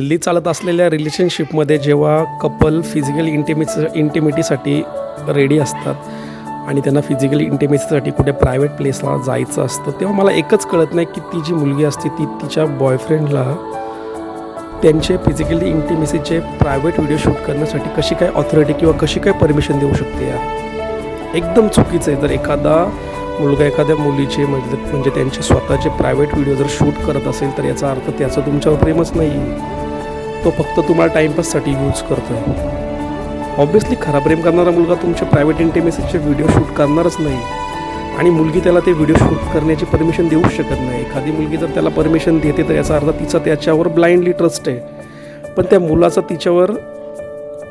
हल्ली चालत असलेल्या रिलेशनशिपमध्ये जेव्हा कपल फिजिकल इंटिमिटीसाठी रेडी असतात आणि त्यांना फिजिकल इंटिमेसीसाठी कुठे प्रायव्हेट प्लेसला जायचं असतं, तेव्हा मला एकच कळत नाही की ती जी मुलगी असते ती तिच्या बॉयफ्रेंडला त्यांचे फिजिकली इंटिमेसीचे प्रायव्हेट व्हिडिओ शूट करण्यासाठी कशी काय ऑथॉरिटी किंवा कशी काय परमिशन देऊ शकते यार. एकदम चुकीचं आहे. जर एखादा मुलगा एखाद्या मुलीचे म्हणजे त्यांचे स्वतःचे प्रायव्हेट व्हिडिओ जर शूट करत असेल तर याचा अर्थ त्याचं तुमच्यावर प्रेमच नाही, तो फक्त तुम्हाला टाईमपाससाठी यूज करतो आहे. ऑब्व्हियसली खरा प्रेम करणारा मुलगा तुमचे प्रायव्हेट इंटिमेसीचे व्हिडिओ शूट करणारच नाही आणि मुलगी त्याला ते व्हिडिओ शूट करण्याची परमिशन देऊच शकत नाही. एखादी मुलगी जर त्याला परमिशन देते तर याचा अर्थ तिचा त्याच्यावर ब्लाइंडली ट्रस्ट आहे, पण त्या मुलाचा तिच्यावर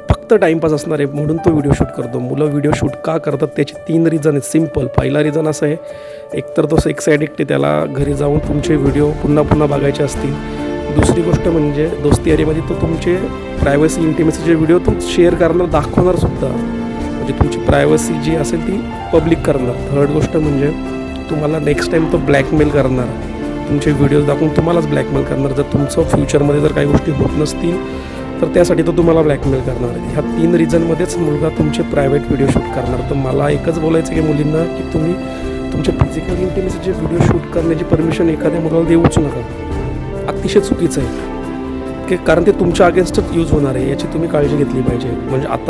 फक्त टाईमपास असणार आहे म्हणून तो व्हिडिओ शूट करतो. मुलं व्हिडिओ शूट का करतात त्याचे 3 रिझन आहेत. सिम्पल. पहिला रिझन असं आहे, एकतर तो सेक्स ॲडिक्ट आहे, त्याला घरी जाऊन तुमचे व्हिडिओ पुन्हा पुन्हा बघायचे असतील. दुसरी गोष्ट म्हणजे दोस्ती यारीमध्ये तो तुमचे प्रायव्हसी इंटिमेसीचे व्हिडिओ तो शेअर करणार, दाखवणार सुद्धा, म्हणजे तुमची प्रायव्हसी जी असेल ती पब्लिक करणार. थर्ड गोष्ट म्हणजे तुम्हाला नेक्स्ट टाईम तो ब्लॅकमेल करणार, तुमचे व्हिडिओज दाखवून तुम्हालाच ब्लॅकमेल करणार. जर तुमचं फ्युचरमध्ये जर काही गोष्टी होत नसतील तर त्यासाठी तो तुम्हाला ब्लॅकमेल करणार आहे. ह्या 3 रिझनमध्येच मुलगा तुमचे प्रायव्हेट व्हिडिओ शूट करणार. तर मला एकच बोलायचं की मुलींना की तुम्ही तुमचे फिजिकल इंटिमेसीचे व्हिडिओ शूट करण्याची परमिशन एखाद्या मुलाला देऊच नका. अतिशय चुकीचं आहे, की कारण ते तुमच्या अगेन्स्टच यूज होणार आहे, याची तुम्ही काळजी घेतली पाहिजे. म्हणजे आता